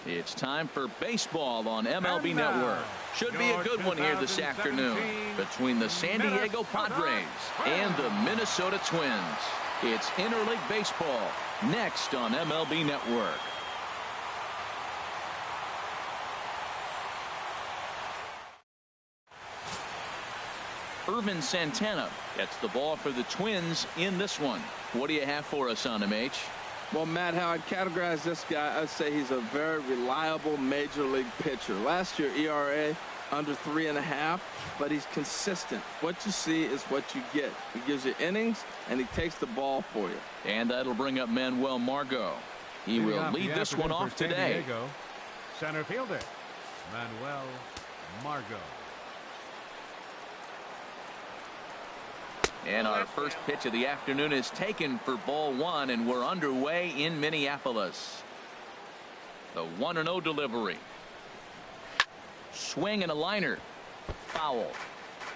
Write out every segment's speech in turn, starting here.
It's time for baseball on MLB Network. Should be a good one here this afternoon between the San Diego Padres and the Minnesota Twins. It's interleague baseball next on MLB Network. Irvin Santana gets the ball for the Twins in this one. What do you have for us on him, H? Well, Matt, how I'd categorize this guy, I'd say he's a very reliable major league pitcher. Last year, ERA under 3.5, but he's consistent. What you see is what you get. He gives you innings, and he takes the ball for you. And that'll bring up Manuel Margot. He will lead this one off today. Center fielder, Manuel Margot. And our first pitch of the afternoon is taken for ball one, and we're underway in Minneapolis. The 1-0 delivery. Swing and a liner. Foul.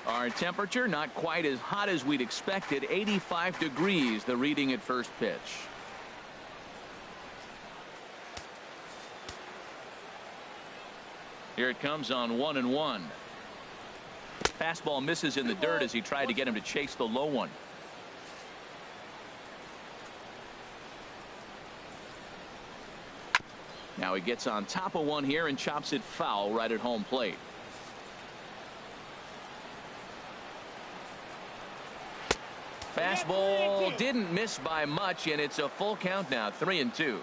Our temperature not quite as hot as we'd expected. 85 degrees, the reading at first pitch. Here it comes on 1-1. Fastball misses in the dirt as he tried to get him to chase the low one. Now he gets on top of one here and chops it foul right at home plate. Fastball didn't miss by much, and it's a full count now, 3-2.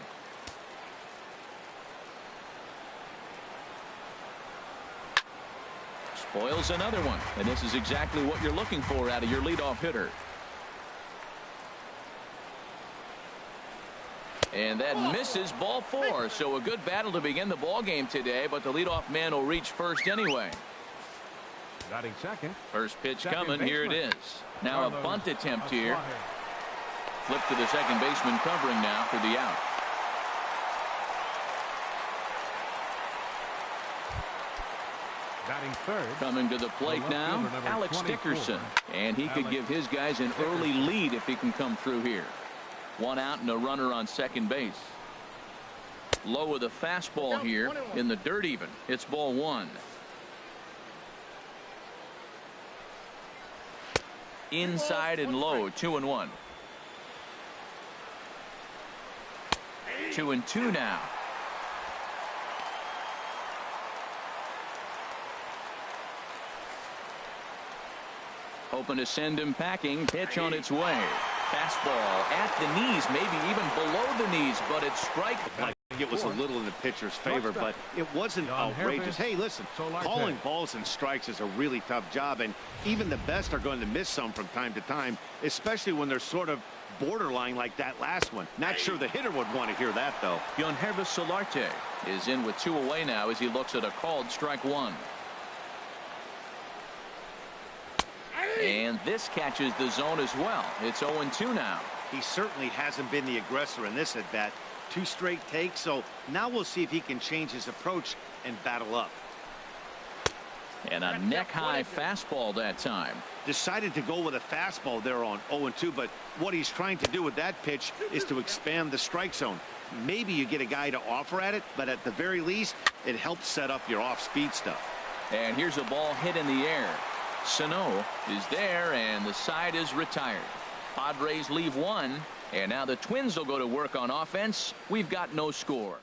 Spoils another one, and this is exactly what you're looking for out of your leadoff hitter. And that misses, ball four. So a good battle to begin the ball game today, but the leadoff man will reach first anyway. Batting second. First pitch coming. Here it is. Now a bunt attempt here. Flip to the second baseman covering now for the out. Batting third. Coming to the plate now, Alex Dickerson. And he could give his guys an early lead if he can come through here. One out and a runner on second base. Low with a fastball here in the dirt even. It's ball one. Inside and low, 2-1. 2-2 now. Hoping to send him packing. Pitch on its way. Fastball at the knees, maybe even below the knees, but it's strike. I think it was a little in the pitcher's favor, but it wasn't outrageous. Hey, listen, calling balls and strikes is a really tough job, and even the best are going to miss some from time to time, especially when they're sort of borderline like that last one. Not sure the hitter would want to hear that, though. Yangervis Solarte is in with 2 away now as he looks at a called strike one. And this catches the zone as well. It's 0-2 now. He certainly hasn't been the aggressor in this at bat. 2 straight takes, so now we'll see if he can change his approach and battle up. And a neck-high fastball that time. Decided to go with a fastball there on 0-2, but what he's trying to do with that pitch is to expand the strike zone. Maybe you get a guy to offer at it, but at the very least, it helps set up your off-speed stuff. And here's a ball hit in the air. Sano is there, and the side is retired. Padres leave one, and now the Twins will go to work on offense. We've got no score.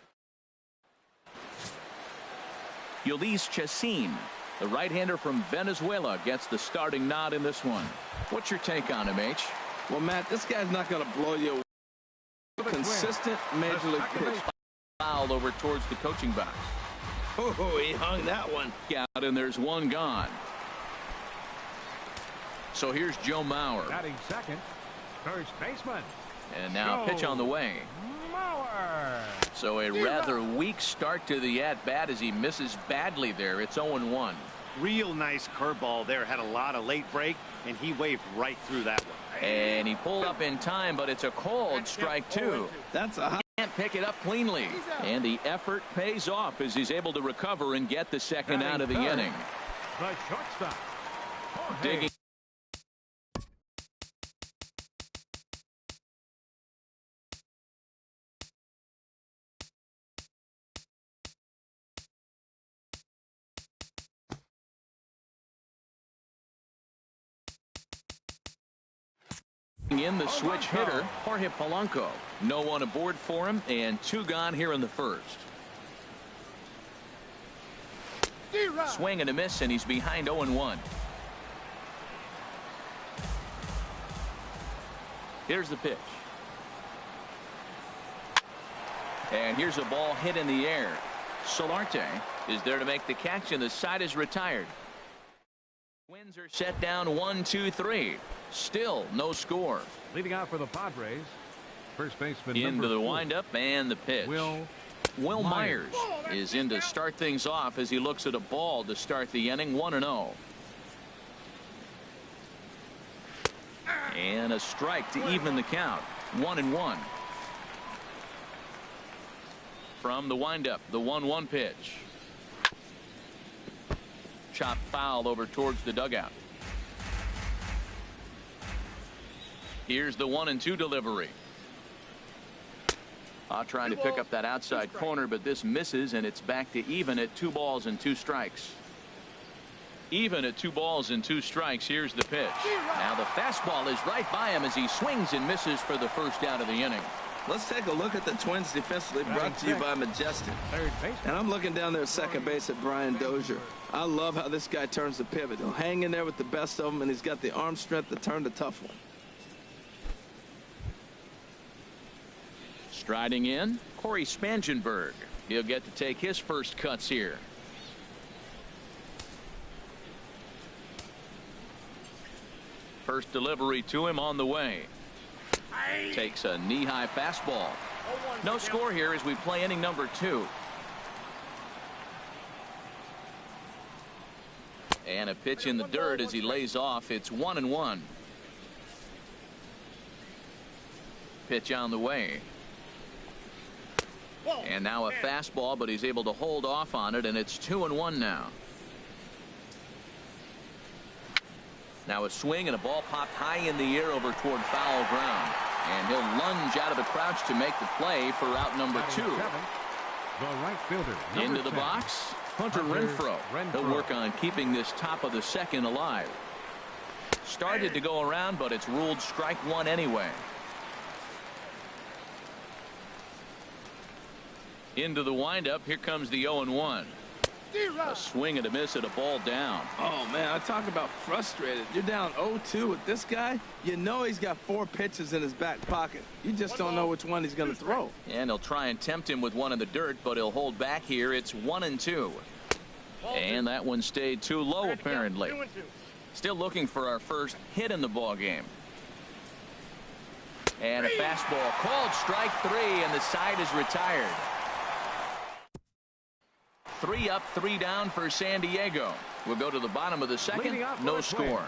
Ulysses Chacin, the right-hander from Venezuela, gets the starting nod in this one. What's your take on him, H? Well, Matt, this guy's not going to blow you away. Consistent major league pitch. Foul over towards the coaching box. Oh, he hung that one. Out, and there's one gone. So here's Joe Mauer. Batting second, first baseman. And now pitch on the way. Mauer. So a rather weak start to the at-bat as he misses badly there. It's 0-1. Real nice curveball there. Had a lot of late break, and he waved right through that one. And he pulled up in time, but it's a called strike two. That's a can't pick it up cleanly. And the effort pays off as he's able to recover and get the second out of the inning. The shortstop. Digging. Bringing in the switch hitter, Jorge Polanco. No one aboard for him, and 2 gone here in the first. Swing and a miss, and he's behind 0-1. Here's the pitch. And here's a ball hit in the air. Solarte is there to make the catch, and the side is retired. Twins are set down 1-2-3. Still no score. Leading out for the Padres, first baseman into the windup and the pitch. Will Myers is in to start things off as he looks at a ball to start the inning. 1-0. And a strike to even the count. 1-1. From the windup, the 1-1 pitch. Chopped foul over towards the dugout. Here's the 1-2 delivery. Trying to pick up that outside corner, but this misses, and it's back to even at 2 balls and 2 strikes. Even at 2 balls and 2 strikes. Here's the pitch. Now the fastball is right by him as he swings and misses for the first out of the inning. Let's take a look at the Twins defensively, brought to you by Majestic. And I'm looking down there at second base at Brian Dozier. I love how this guy turns the pivot. He'll hang in there with the best of them, and he's got the arm strength to turn the tough one. Striding in, Corey Spangenberg. He'll get to take his first cuts here. First delivery to him on the way. Takes a knee-high fastball. No score here as we play inning number 2. And a pitch in the dirt as he lays off. It's 1-1. Pitch on the way. And now a fastball, but he's able to hold off on it, and it's 2-1 now. Now a swing, and a ball popped high in the air over toward foul ground. And he'll lunge out of the crouch to make the play for out number 2. The right fielder, into the box, Hunter Renfroe. He'll work on keeping this top of the second alive. Started to go around, but it's ruled strike 1 anyway. Into the windup. Here comes the 0-1. A swing and a miss at a ball down. Oh, man, I talk about frustrated. You're down 0-2 with this guy. You know he's got 4 pitches in his back pocket. You just don't know which one he's going to throw. And he'll try and tempt him with one in the dirt, but he'll hold back here. It's 1-2. And that one stayed too low, apparently. Still looking for our first hit in the ball game. And a fastball called strike 3, and the side is retired. 3 up, 3 down for San Diego. We'll go to the bottom of the second. No score.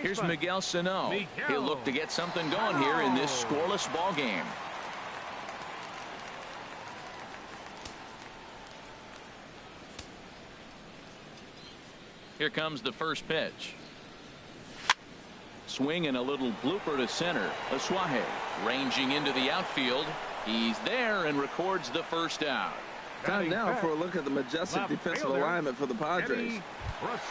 Here's Miguel Sano. He'll look to get something going here in this scoreless ball game. Here comes the first pitch. Swing and a little blooper to center. Asuaje ranging into the outfield. He's there and records the first out. Time now for a look at the Majestic defensive alignment for the Padres.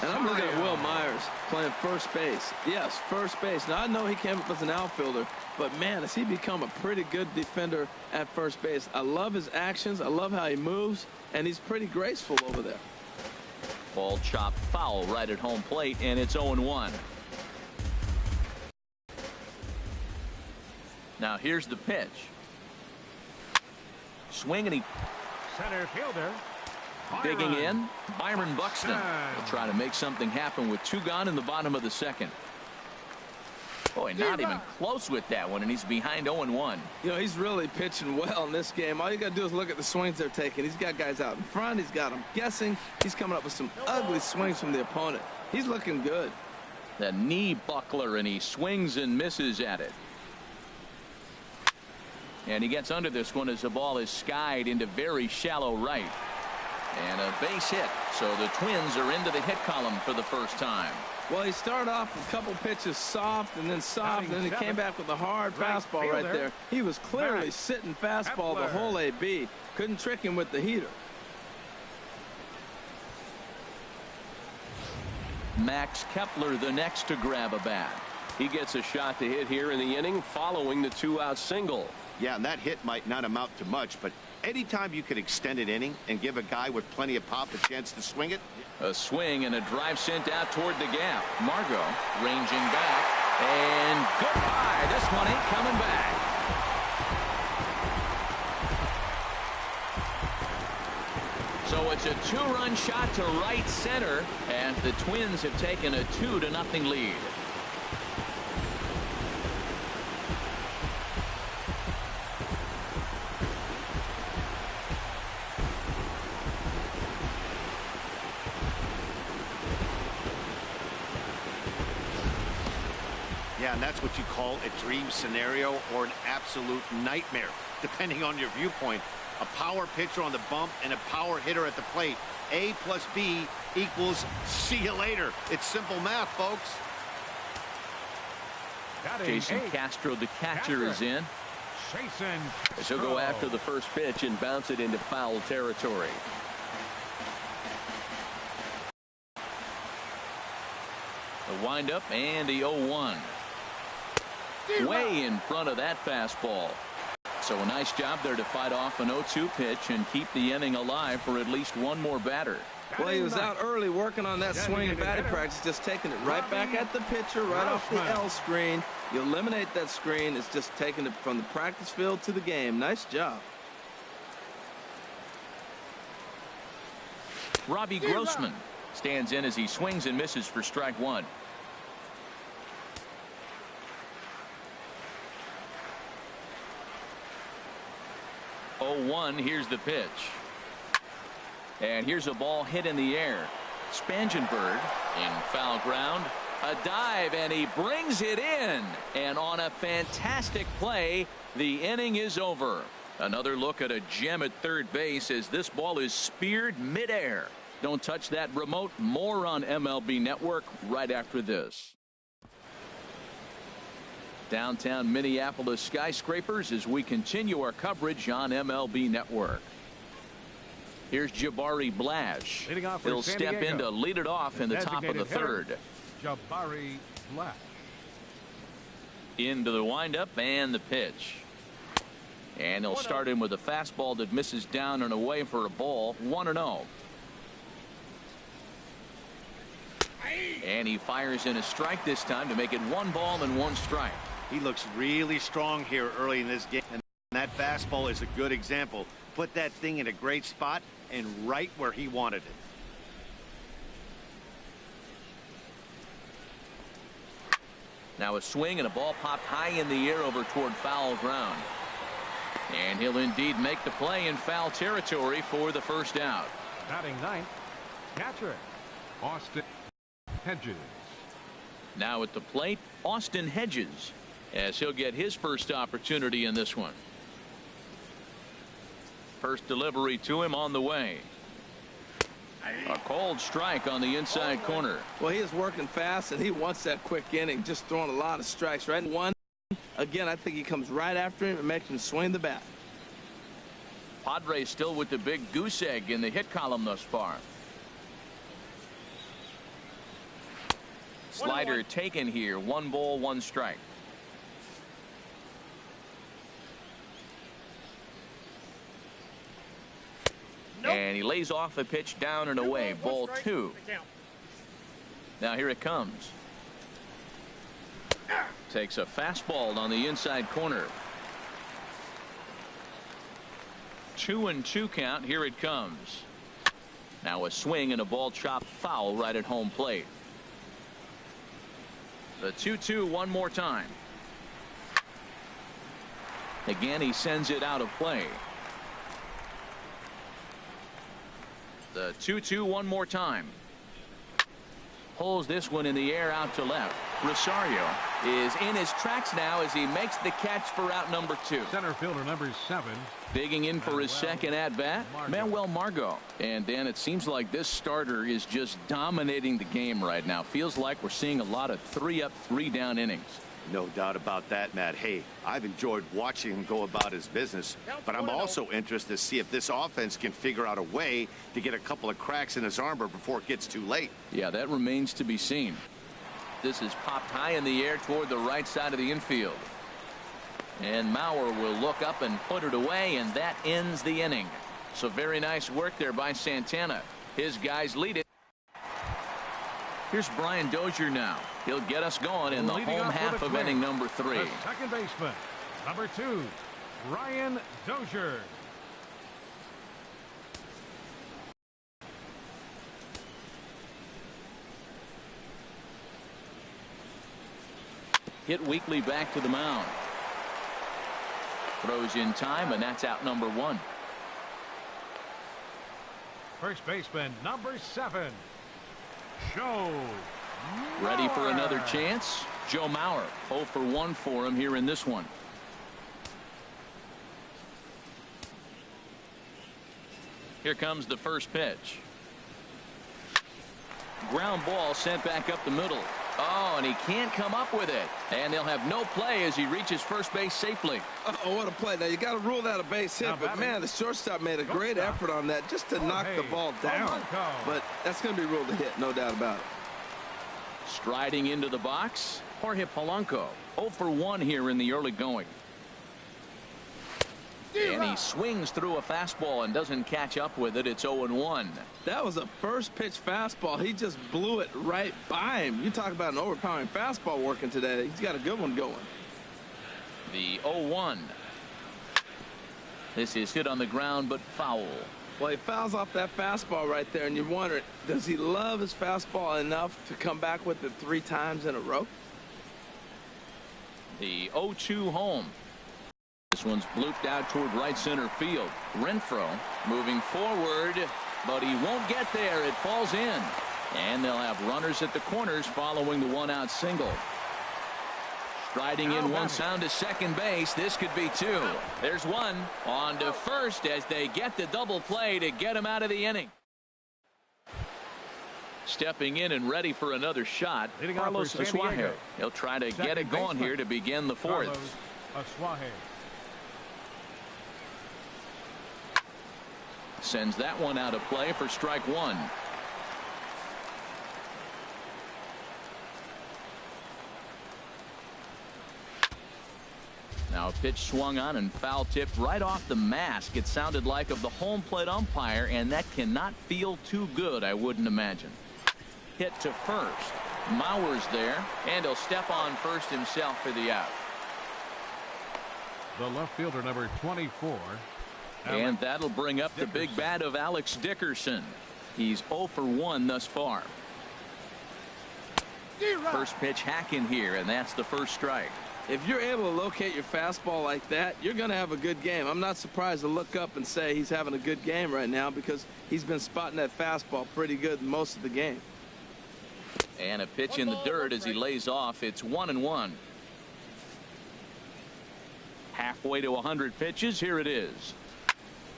And I'm looking at Will Myers playing first base. Yes, first base. Now, I know he came up as an outfielder, but, man, has he become a pretty good defender at first base. I love his actions. I love how he moves, and he's pretty graceful over there. Ball chopped foul right at home plate, and it's 0-1. Now, here's the pitch. Swing, and he... Center fielder. Digging in, Byron Buxton will try to make something happen with 2 gone in the bottom of the second. Boy, not even close with that one, and he's behind 0-1. You know, he's really pitching well in this game. All you got to do is look at the swings they're taking. He's got guys out in front. He's got them guessing. He's coming up with some ugly swings from the opponent. He's looking good. The knee buckler, and he swings and misses at it. And he gets under this one as the ball is skied into very shallow right. And a base hit. So the Twins are into the hit column for the first time. Well, he started off with a couple pitches soft and then soft, and then he came back with a hard fastball right there. He was clearly sitting fastball the whole AB. Couldn't trick him with the heater. Max Kepler the next to grab a bat. He gets a shot to hit here in the inning following the 2-out single. Yeah, and that hit might not amount to much, but anytime you can extend an inning and give a guy with plenty of pop a chance to swing it. A swing and a drive sent out toward the gap. Margot ranging back, and goodbye. This one ain't coming back. So it's a 2-run shot to right center, and the Twins have taken a 2-0 lead. Yeah, and that's what you call a dream scenario or an absolute nightmare, depending on your viewpoint. A power pitcher on the bump and a power hitter at the plate. A plus B equals see you later. It's simple math, folks. Jason Castro, the catcher, is in. As he'll go after the first pitch and bounce it into foul territory. The windup and the 0-1. Way in front of that fastball. So a nice job there to fight off an 0-2 pitch and keep the inning alive for at least one more batter. Well, he was out early working on that swing and batting practice, just taking it right back at the pitcher, right off the L screen. You eliminate that screen. It's just taking it from the practice field to the game. Nice job. Robbie Grossman stands in as he swings and misses for strike one. Here's the pitch. And here's a ball hit in the air. Spangenberg in foul ground. A dive, and he brings it in. And on a fantastic play, the inning is over. Another look at a gem at third base as this ball is speared midair. Don't touch that remote. More on MLB Network right after this. Downtown Minneapolis skyscrapers as we continue our coverage on MLB Network. Here's Jabari Blash. He'll step in to lead it off in the top of the third. Jabari Blash. Into the windup and the pitch. And he'll start in with a fastball that misses down and away for a ball. 1-0. And he fires in a strike this time to make it 1 ball and 1 strike. He looks really strong here early in this game, and that fastball is a good example. Put that thing in a great spot and right where he wanted it. Now a swing and a ball popped high in the air over toward foul ground. And he'll indeed make the play in foul territory for the first out. Batting ninth, catcher Austin Hedges. Now at the plate, Austin Hedges, as he'll get his first opportunity in this one. First delivery to him on the way. A cold strike on the inside corner. Well, he is working fast, and he wants that quick inning, just throwing a lot of strikes. Right, one. Again, I think he comes right after him and makes him swing the bat. Padre still with the big goose egg in the hit column thus far. Slider taken here. 1 ball, 1 strike. And he lays off a pitch down and away. Ball 2. Now here it comes. Takes a fastball on the inside corner. 2-2 count. Here it comes. Now a swing and a ball chopped foul right at home plate. The 2-2 one more time. Again, he sends it out of play. The 2-2 one more time. Pulls this one in the air out to left. Rosario is in his tracks now as he makes the catch for out number 2. Center fielder number 7. Digging in for his second at bat, Manuel Margot. And Dan, it seems like this starter is just dominating the game right now. Feels like we're seeing a lot of 3-up, 3-down innings. No doubt about that, Matt. Hey, I've enjoyed watching him go about his business, but I'm also interested to see if this offense can figure out a way to get a couple of cracks in his armor before it gets too late. Yeah, that remains to be seen. This is popped high in the air toward the right side of the infield. And Mauer will look up and put it away, and that ends the inning. So very nice work there by Santana. His guys lead it. Here's Brian Dozier now. He'll get us going in the home half of inning number 3. The second baseman, number 2, Brian Dozier. Hit weakly back to the mound. Throws in time, and that's out number 1. First baseman, number 7, Joe Ready for Mauer. another chance? Joe Mauer, 0 for 1 for him here in this one. Here comes the first pitch. Ground ball sent back up the middle. Oh, and he can't come up with it. And they'll have no play as he reaches first base safely. Oh, what a play. Now, you got to rule that a base hit, but man, the shortstop made a great effort on that just to knock the ball down. But that's going to be ruled a hit, no doubt about it. Striding into the box, Jorge Polanco, 0 for 1 here in the early going. And he swings through a fastball and doesn't catch up with it. It's 0-1. That was a first pitch fastball. He just blew it right by him. You talk about an overpowering fastball working today. He's got a good one going. The 0-1. This is hit on the ground, but foul. Well, he fouls off that fastball right there, and you wonder, does he love his fastball enough to come back with it 3 times in a row? The 0-2 home. This one's blooped out toward right center field. Renfroe moving forward, but he won't get there. It falls in. And they'll have runners at the corners following the 1-out single. Striding in one sound to second base. This could be 2. There's 1 on to first as they get the double play to get him out of the inning. Stepping in and ready for another shot, Carlos Asuaje. He'll try to get it going here to begin the 4th. Sends that one out of play for strike 1. Now a pitch swung on and foul tipped right off the mask. It sounded like of the home plate umpire, and that cannot feel too good, I wouldn't imagine. Hit to first. Mauer's there, and he'll step on first himself for the out. The left fielder, number 24. And that'll bring up the big bat of Alex Dickerson. He's 0 for 1 thus far. First pitch hacking here, and that's the first strike. If you're able to locate your fastball like that, you're going to have a good game. I'm not surprised to look up and say he's having a good game right now because he's been spotting that fastball pretty good most of the game. And a pitch in the dirt as he lays off. It's 1-1. Halfway to 100 pitches. Here it is.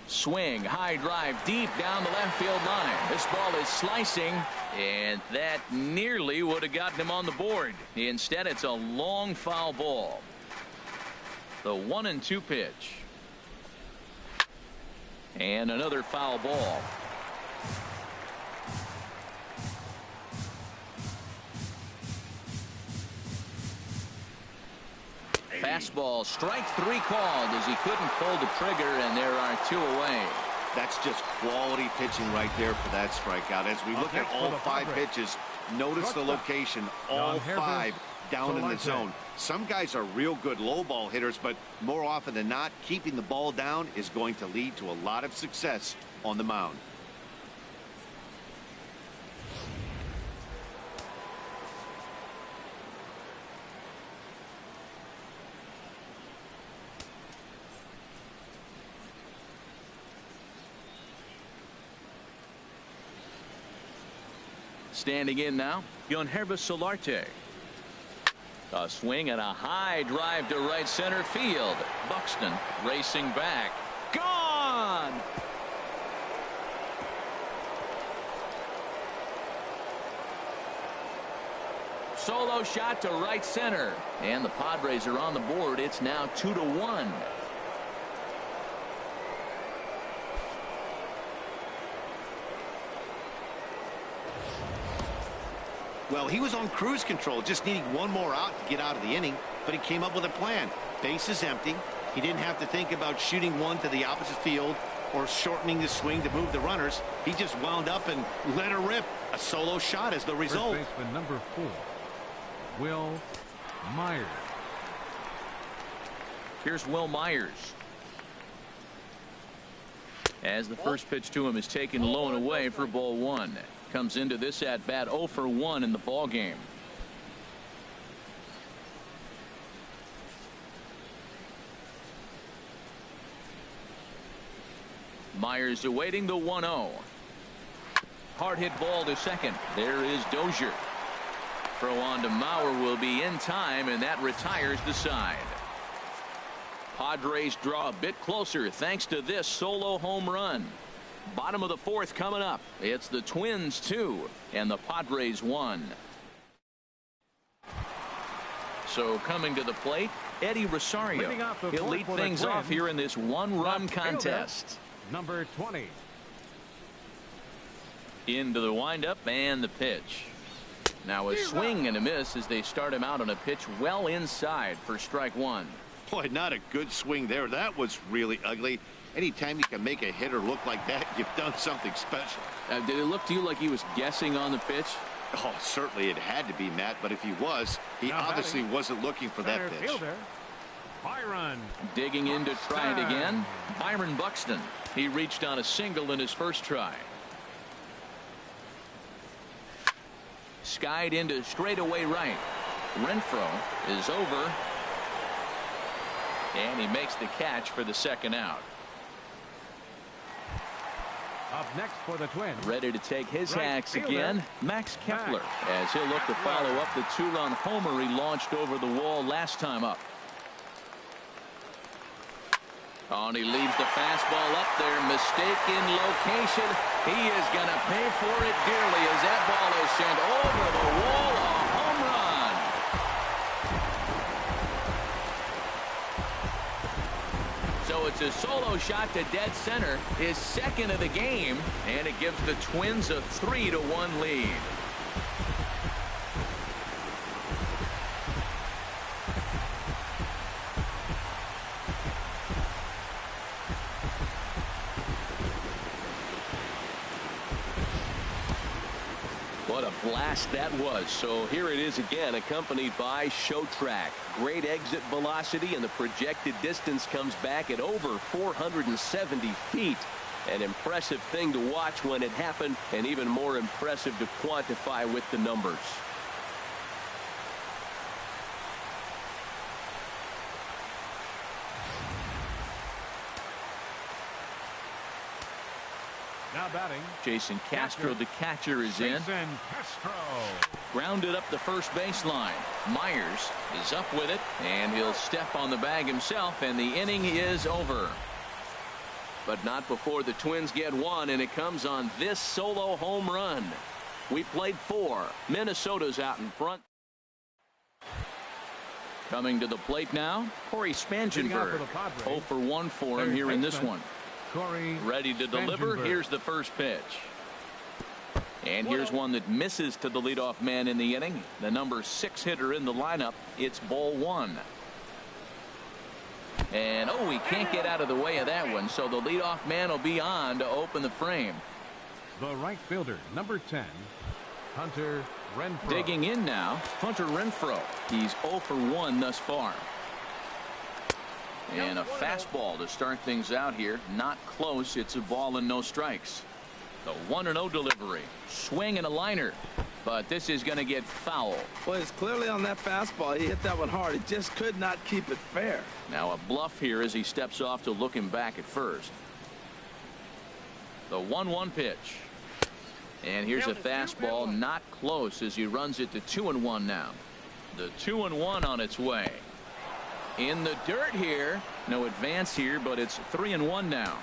Swing, high drive, deep down the left field line. This ball is slicing, and that nearly would have gotten him on the board. Instead, it's a long foul ball. The 1-2 pitch. And another foul ball. Fastball, strike 3 called as he couldn't pull the trigger, and there are 2 away. That's just quality pitching right there for that strikeout. As we look at all 5 pitches, notice the location, all 5 down in the zone. Some guys are real good low ball hitters, but more often than not, keeping the ball down is going to lead to a lot of success on the mound. Standing in now, Yonhervis Solarte. A swing and a high drive to right center field. Buxton racing back. Gone! Solo shot to right center. And the Padres are on the board. It's now 2-1. Well, he was on cruise control, just needing one more out to get out of the inning, but he came up with a plan. Base is empty. He didn't have to think about shooting one to the opposite field or shortening the swing to move the runners. He just wound up and let her rip. A solo shot as the result. First baseman number 4, Will Myers. Here's Will Myers. As the first pitch to him is taken low and away for ball 1. Comes into this at bat 0 for 1 in the ball game. Myers awaiting the 1-0. Hard hit ball to second. There is Dozier. Throw on to Mauer will be in time, and that retires the side. Padres draw a bit closer thanks to this solo home run. Bottom of the 4th coming up. It's the Twins 2 and the Padres 1. So coming to the plate, Eddie Rosario. He'll lead things off here in this one-run contest. Number 20. Into the windup and the pitch. Now a swing and a miss as they start him out on a pitch well inside for strike 1. Boy, not a good swing there. That was really ugly. Anytime you can make a hitter look like that, you've done something special. Did it look to you like he was guessing on the pitch? Oh, certainly it had to be, Matt, but if he was, he obviously wasn't looking for that pitch. Fielder, Byron. Digging in to try it again. Byron Buxton. He reached on a single in his first try. Skied into straightaway right. Renfroe is over. And he makes the catch for the second out. Up next for the Twins. Ready to take his hacks again, Max Kepler, as he'll look to follow up the 2-run homer he launched over the wall last time up. Oh, and he leaves the fastball up there. Mistaken location. He is going to pay for it dearly as that ball is sent over the wall. A home run. So it's a solo shot to dead center, his second of the game, and it gives the Twins a 3-1 lead. What a blast that was. So here it is again, accompanied by show track. Great exit velocity, and the projected distance comes back at over 470 feet. An impressive thing to watch when it happened, and even more impressive to quantify with the numbers. Now batting, Jason Castro, the catcher, is in. Grounded up the first baseline. Myers is up with it, and he'll step on the bag himself, and the inning is over. But not before the Twins get one, and it comes on this solo home run. We played 4. Minnesota's out in front. Coming to the plate now, Corey Spangenberg. 0 for 1 for him here in this one. Ready to deliver. Here's the first pitch. And here's one that misses to the leadoff man in the inning. The number 6 hitter in the lineup. It's ball 1. And oh, he can't get out of the way of that one. So the leadoff man will be on to open the frame. The right fielder, number 10, Hunter Renfroe. Digging in now, Hunter Renfroe. He's 0 for 1 thus far. And a fastball to start things out here. Not close. It's a ball and no strikes. The 1-0 delivery. Swing and a liner. But this is going to get foul. Well, it's clearly on that fastball. He hit that one hard. He just could not keep it fair. Now a bluff here as he steps off to look him back at first. The 1-1 pitch. And here's a fastball not close as he runs it to 2-1 now. The 2-1 on its way. In the dirt here. No advance here, but it's 3-1 now.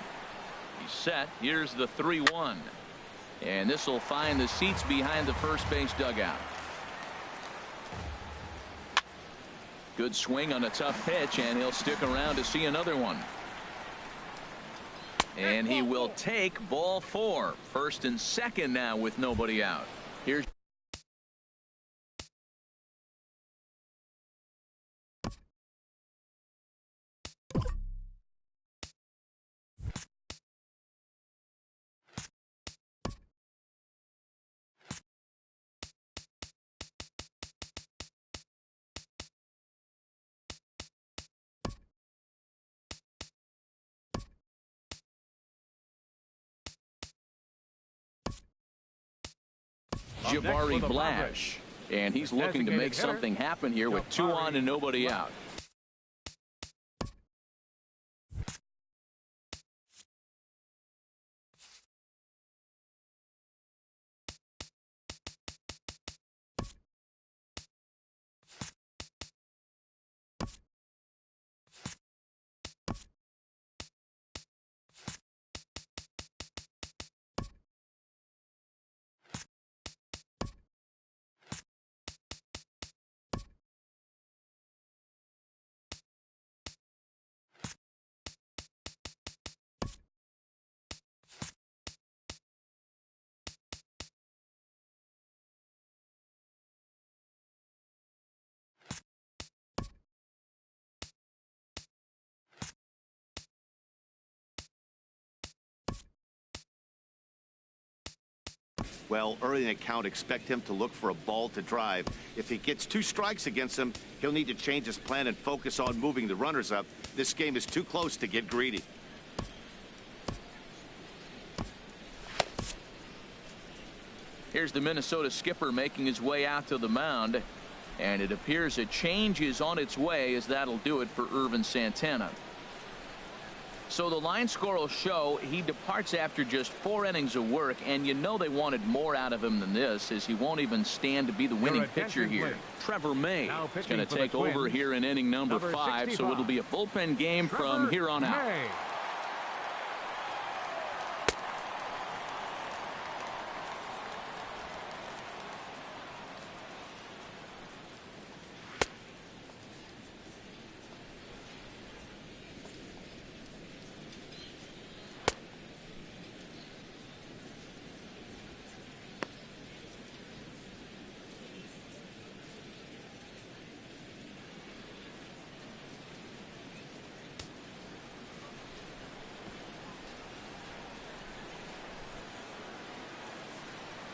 He's set. Here's the 3-1. And this will find the seats behind the first base dugout. Good swing on a tough pitch, and he'll stick around to see another one. And he will take ball 4. First and second now with nobody out. Here's Jabari Blash. And he's looking to make something happen here with 2 on and nobody out. Well, early in the count, expect him to look for a ball to drive. If he gets 2 strikes against him, he'll need to change his plan and focus on moving the runners up. This game is too close to get greedy. Here's the Minnesota skipper making his way out to the mound. And it appears a change is on its way, as that'll do it for Irvin Santana. So the line score will show he departs after just 4 innings of work, and you know they wanted more out of him than this, as he won't even stand to be the winning pitcher here. Trevor May is going to take over here in inning number 5, so it'll be a bullpen game from here on out.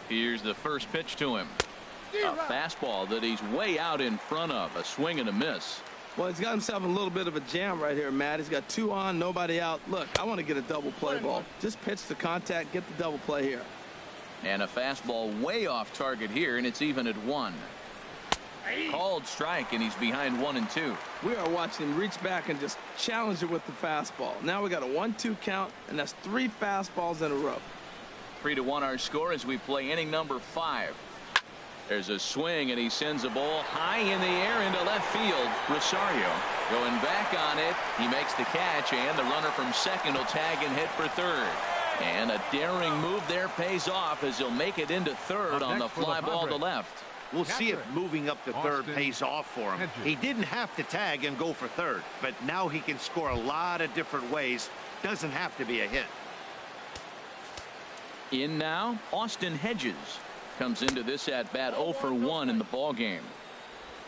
Here's the first pitch to him. A fastball that he's way out in front of. A swing and a miss. Well, he's got himself a little bit of a jam right here, Matt. He's got 2 on, nobody out. Look, I want to get a double play ball. Just pitch the contact, get the double play here. And a fastball way off target here, and it's even at 1. Called strike, and he's behind 1 and 2. We are watching him reach back and just challenge it with the fastball. Now we got a 1-2 count, and that's 3 fastballs in a row. 3-1 our score as we play inning number 5. There's a swing, and he sends a ball high in the air into left field. Rosario going back on it. He makes the catch, and the runner from second will tag and hit for third. And a daring move there pays off, as he'll make it into third on the fly ball to left. We'll see if moving up to third pays off for him. He didn't have to tag and go for third, but now he can score a lot of different ways. Doesn't have to be a hit. In now, Austin Hedges comes into this at bat 0 for 1 in the ball game.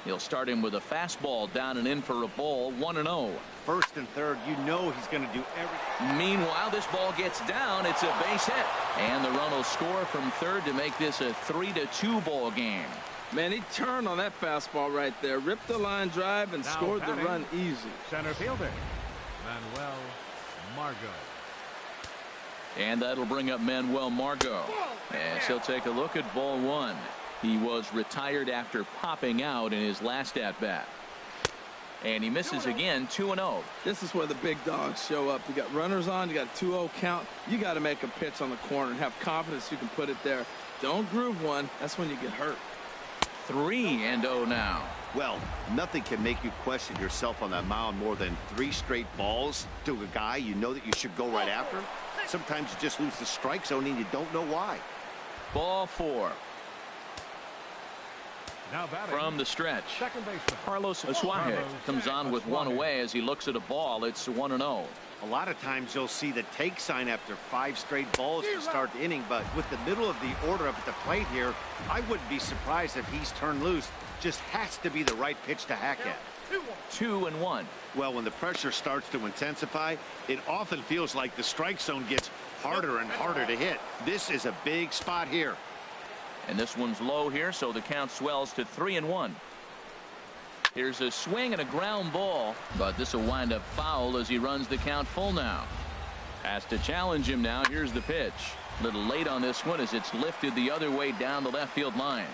He'll start him with a fastball down and in for a ball, 1-0. First and third, you know he's going to do everything. Meanwhile, this ball gets down. It's a base hit, and the run will score from third to make this a 3-2 ball game. Man, he turned on that fastball right there, ripped the line drive, and scored the run easy. Center fielder Manuel Margot. And that'll bring up Manuel Margot, as he'll take a look at ball 1. He was retired after popping out in his last at bat. And he misses again, 2-0. This is where the big dogs show up. You got runners on, you got a 2-0 count. You got to make a pitch on the corner and have confidence you can put it there. Don't groove one. That's when you get hurt. 3-0 now. Well, nothing can make you question yourself on that mound more than 3 straight balls to a guy you know that you should go right after. Sometimes you just lose the strike zone and you don't know why. Ball 4. Now from the stretch, second baseman Carlos Asuaje comes on with 1 away as he looks at a ball. It's 1-0. A lot of times you'll see the take sign after 5 straight balls to start the inning, but with the middle of the order up at the plate here, I wouldn't be surprised if he's turned loose. Just has to be the right pitch to hack at. 2-1. Well, when the pressure starts to intensify, it often feels like the strike zone gets harder and harder to hit. This is a big spot here. And this one's low here, so the count swells to 3-1. Here's a swing and a ground ball, but this will wind up foul as he runs the count full now. Has to challenge him now. Here's the pitch. Little late on this one as it's lifted the other way down the left field line.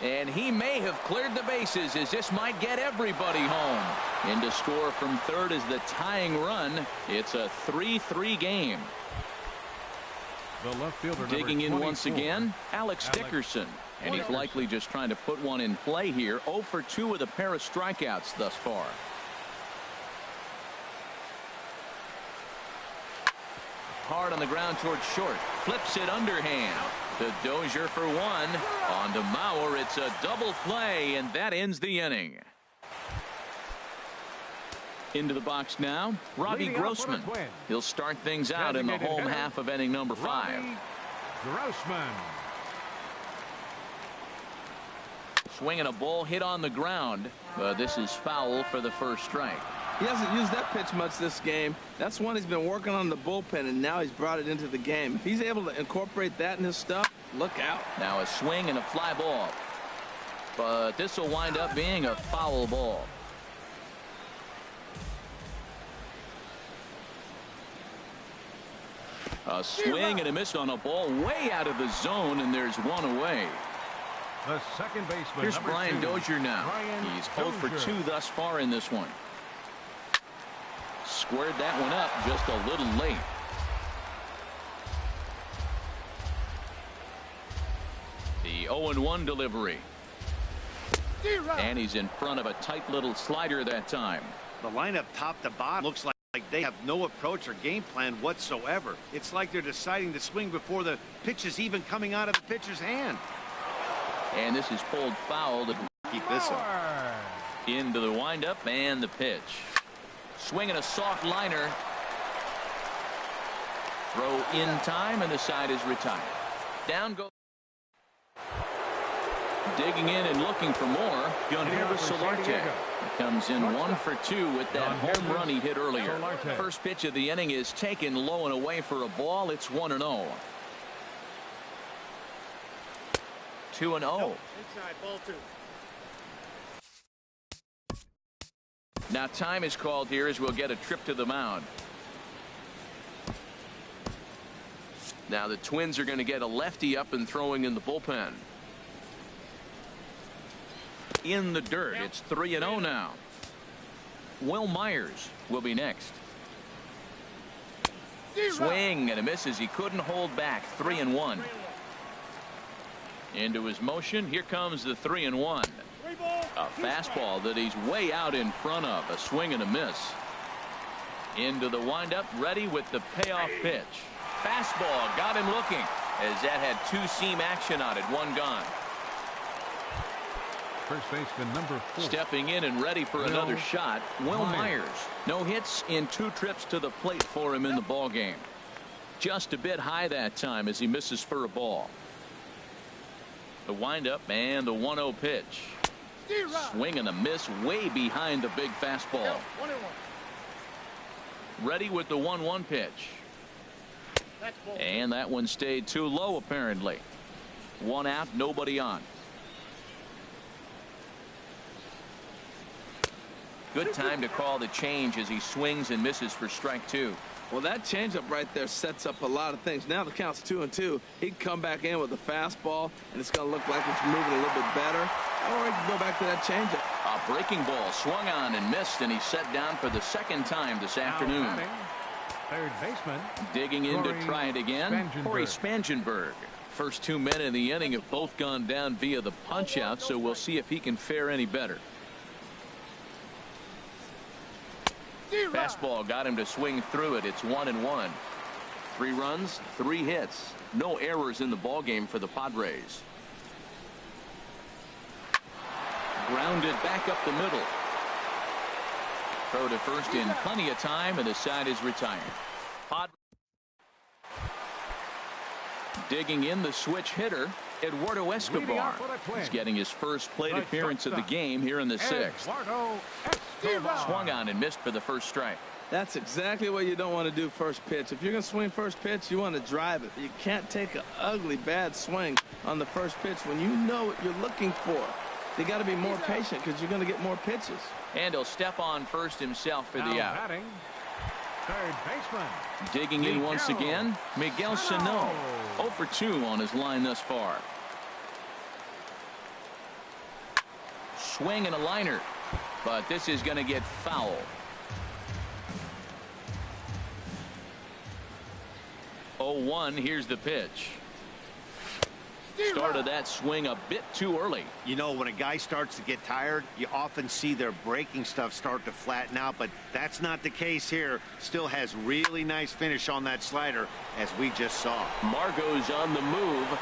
And he may have cleared the bases as this might get everybody home. In to score from third is the tying run. It's a 3-3 game. The left fielder, digging in 24, once again, Alex Dickerson. And he's likely just trying to put one in play here. 0 for 2 with a pair of strikeouts thus far. Hard on the ground towards short. Flips it underhand. To Dozier for one. On to Mauer. It's a double play, and that ends the inning. Into the box now, Robbie Grossman. He'll start things out in the home half of inning number 5. Grossman. Swinging a ball hit on the ground, but this is foul for the first strike. He hasn't used that pitch much this game. That's one he's been working on the bullpen, and now he's brought it into the game. If he's able to incorporate that in his stuff, look out. Now a swing and a fly ball. But this will wind up being a foul ball. A swing and a miss on a ball way out of the zone, and there's one away. The second baseman. Here's Brian Dozier now. He's 0 for 2 thus far in this one. Squared that one up just a little late. The 0-1 delivery. And he's in front of a tight little slider that time. The lineup top to bottom looks like they have no approach or game plan whatsoever. It's like they're deciding to swing before the pitch is even coming out of the pitcher's hand. And this is pulled foul to keep this up. Into the windup and the pitch. Swinging a soft liner. Throw in time, and the side is retired. Down goes. Digging in and looking for more, Gunnar Solarte. Comes in 1 for 2 with that home run he hit earlier. First pitch of the inning is taken low and away for a ball. It's 1-0. 2-0. Inside, ball 2. Now time is called here as we'll get a trip to the mound. Now the Twins are going to get a lefty up and throwing in the bullpen. In the dirt. It's 3-0 now. Will Myers will be next. Swing and a miss as he couldn't hold back. 3-1. Into his motion. Here comes the 3-1. A fastball that he's way out in front of. A swing and a miss. Into the windup, ready with the payoff pitch. Fastball got him looking as that had 2-seam action on it. One gone. First baseman number 4. Stepping in and ready for another shot, Will Myers. No hits in 2 trips to the plate for him in the ball game. Just a bit high that time as he misses for a ball. The windup and the 1-0 pitch. Swing and a miss way behind the big fastball. Ready with the 1-1 pitch. And that one stayed too low apparently. 1 out, nobody on. Good time to call the change as he swings and misses for strike 2. Well, that changeup right there sets up a lot of things. Now the count's 2-2. He can come back in with a fastball, and it's going to look like it's moving a little bit better. Or he can go back to that changeup. A breaking ball swung on and missed, and he's set down for the second time this afternoon. Third baseman. Digging in to try it again. Corey Spangenberg. First 2 men in the inning have both gone down via the punch out, so we'll see if he can fare any better. Fastball got him to swing through it. It's 1-1. 3 runs, 3 hits. No errors in the ball game for the Padres. Grounded back up the middle. Throw to first in plenty of time, and the side is retired. Digging in the switch hitter, Eduardo Escobar. He's getting his first plate appearance of the game here in the 6th. Swung on and missed for the first strike. That's exactly what you don't want to do first pitch. If you're going to swing first pitch, you want to drive it. You can't take an ugly, bad swing on the first pitch when you know what you're looking for. You got to be more patient because you're going to get more pitches. And he'll step on first himself for the out. Third baseman. Digging in once again, Miguel Sano. 0 for 2 on his line thus far. Swing and a liner, but this is going to get foul. 0-1. Here's the pitch. Started that swing a bit too early. You know, when a guy starts to get tired, you often see their breaking stuff start to flatten out, but that's not the case here. Still has really nice finish on that slider, as we just saw. Margot's on the move,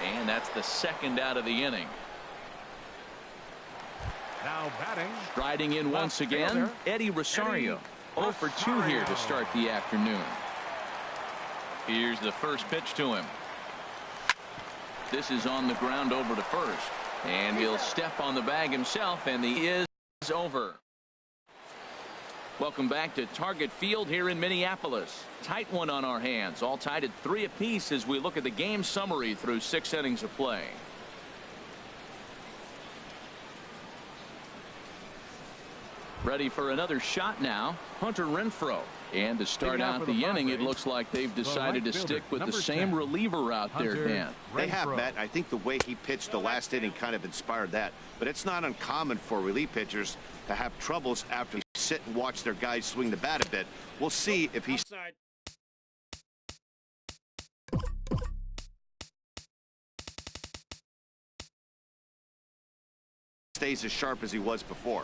and that's the second out of the inning. Now batting. Striding in once again, Eddie Rosario. 0 for 2 here to start the afternoon. Here's the first pitch to him. This is on the ground over to first, and he'll step on the bag himself, and the is over. Welcome back to Target Field here in Minneapolis. Tight one on our hands, all tied at 3 apiece as we look at the game summary through 6 innings of play. Ready for another shot now, Hunter Renfroe. And to start out the inning, it looks like they've decided to stick with the same reliever out there, Dan. They have, Matt. I think the way he pitched the last inning kind of inspired that. But it's not uncommon for relief pitchers to have troubles after they sit and watch their guys swing the bat a bit. We'll see if he stays as sharp as he was before.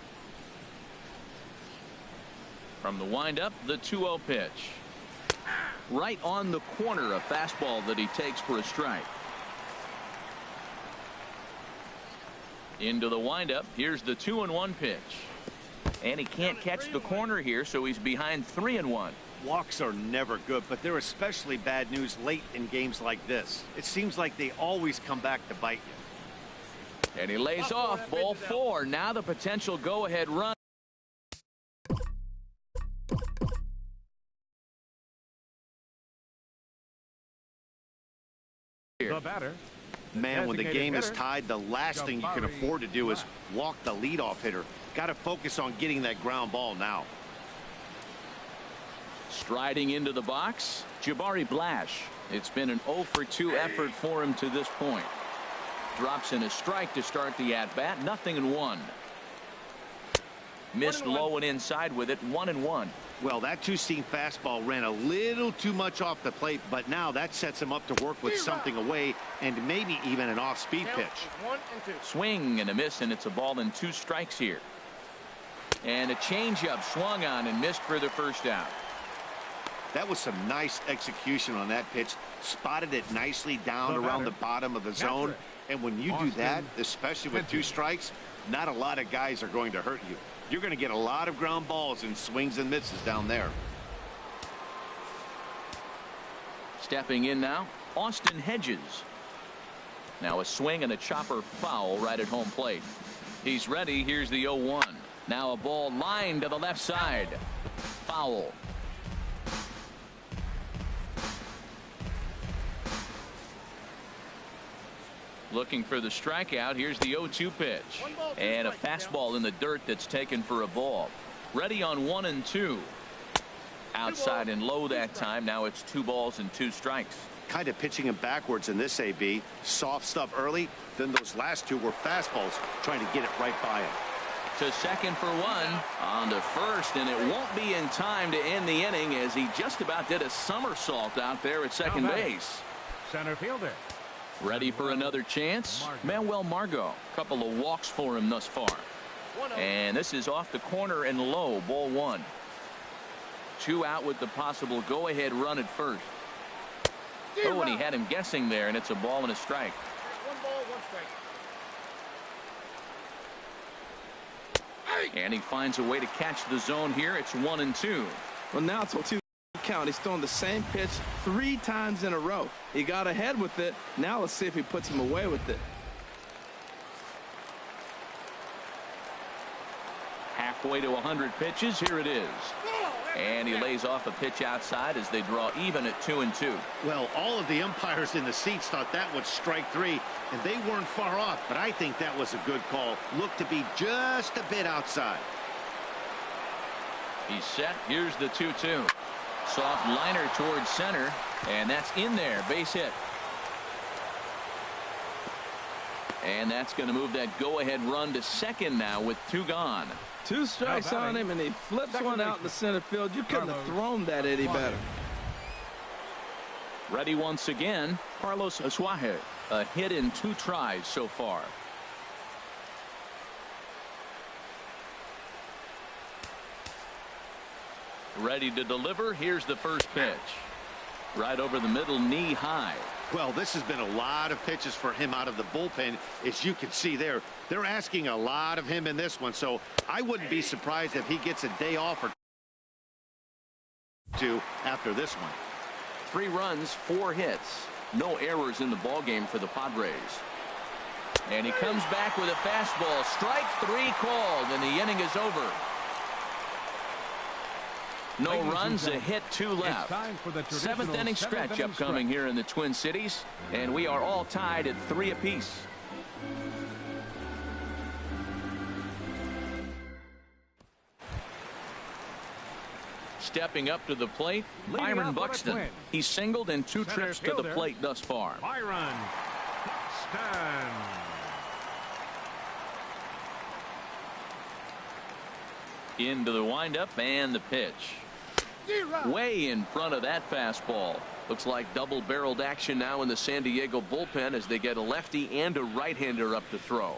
From the windup, the 2-0 pitch. Right on the corner, a fastball that he takes for a strike. Into the windup, here's the 2-1 pitch. And he can't catch the corner here, so he's behind 3-1. Walks are never good, but they're especially bad news late in games like this. It seems like they always come back to bite you. And he lays off, ball 4. Now the potential go-ahead run. The batter. Man, when the game is tied, the last thing you can afford to do is walk the leadoff hitter. Got to focus on getting that ground ball now. Striding into the box, Jabari Blash. It's been an 0 for 2 effort for him to this point. Drops in a strike to start the at-bat. 0-1. Missed low and inside with it. 1-1. Well, that two-seam fastball ran a little too much off the plate, but now that sets him up to work with something away and maybe even an off-speed pitch. Swing and a miss, and it's a ball and 2 strikes here. And a changeup swung on and missed for the first out. That was some nice execution on that pitch. Spotted it nicely down around the bottom of the zone. And when you do that, especially with 2 strikes, not a lot of guys are going to hurt you. You're going to get a lot of ground balls and swings and misses down there. Stepping in now, Austin Hedges. Now a swing and a chopper foul right at home plate. He's ready. Here's the 0-1. Now a ball lined to the left side. Foul. Looking for the strikeout. Here's the 0-2 pitch. And a fastball in the dirt that's taken for a ball. Ready on 1-2. Outside and low that time. Now it's 2 balls and 2 strikes. Kind of pitching him backwards in this AB. Soft stuff early. Then those last 2 were fastballs trying to get it right by him. To second for 1. On to first, and it won't be in time to end the inning as he just about did a somersault out there at second base. Center fielder. Ready for another chance? Manuel Margot. Couple of walks for him thus far. And this is off the corner and low. Ball 1. 2 out with the possible go-ahead run at first. Oh, and he had him guessing there, and it's a ball and a strike. 1 ball, 1 strike. And he finds a way to catch the zone here. It's 1-2. Well, now it's a 2 count. He's throwing the same pitch 3 times in a row. He got ahead with it. Now let's see if he puts him away with it. Halfway to 100 pitches. Here it is. And he lays off a pitch outside as they draw even at 2-2. Well, all of the umpires in the seats thought that was strike 3, and they weren't far off, but I think that was a good call. Looked to be just a bit outside. He's set. Here's the 2-2. Soft liner towards center, and that's in there. Base hit. And that's going to move that go-ahead run to second now with 2 gone. 2 strikes on him, and he flips one out in the center field. You couldn't have thrown that any better. Ready once again, Carlos Asuaje. A hit in 2 tries so far. Ready to deliver. Here's the first pitch. Right over the middle, knee high. Well, this has been a lot of pitches for him out of the bullpen. As you can see there, they're asking a lot of him in this one. So I wouldn't be surprised if he gets a day off or 2 after this one. 3 runs, 4 hits. No errors in the ballgame for the Padres. And he comes back with a fastball. Strike 3 called, and the inning is over. No runs, a hit, 2 left. 7th inning stretch upcoming here in the Twin Cities, and we are all tied at 3 apiece. Stepping up to the plate, Byron Buxton. He's singled in 2 trips to the plate thus far. Byron Buxton. Into the windup and the pitch. Way in front of that fastball. Looks like double-barreled action now in the San Diego bullpen as they get a lefty and a right-hander up to throw.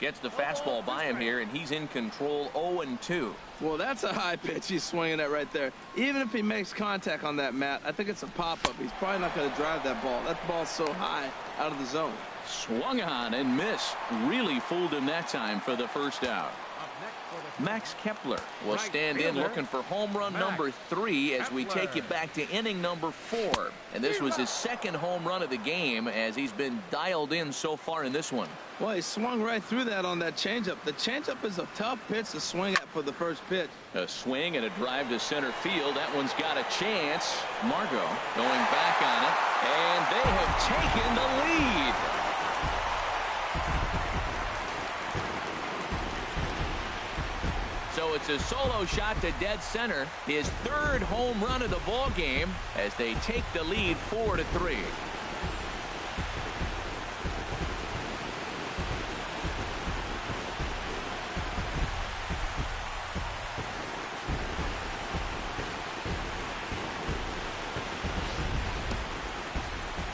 Gets the fastball by him here, and he's in control. 0-2. Well, that's a high pitch he's swinging at right there. Even if he makes contact on that, Matt, I think it's a pop-up. He's probably not going to drive that ball. That ball's so high out of the zone. Swung on and missed. Really fooled him that time for the first out. Max Kepler will stand in looking for home run number 3 as we take you back to inning number 4. And this was his 2nd home run of the game as he's been dialed in so far in this one. Well, he swung right through that on that changeup. The changeup is a tough pitch to swing at for the first pitch. A swing and a drive to center field. That one's got a chance. Margot going back on it, and they have taken the lead. So it's a solo shot to dead center. His 3rd home run of the ball game as they take the lead 4-3.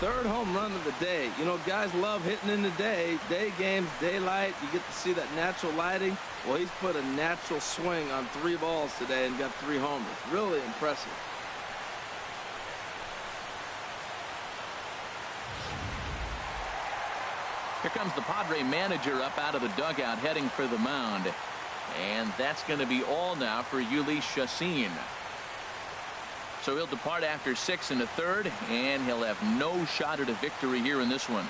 Third home run of the day. You know, guys love hitting in the day. Day games, daylight. You get to see that natural lighting. Well, he's put a natural swing on 3 balls today and got 3 homers. Really impressive. Here comes the Padre manager up out of the dugout heading for the mound. And that's going to be all now for Ulysses Chassin. So he'll depart after 6 1/3, and he'll have no shot at a victory here in this one.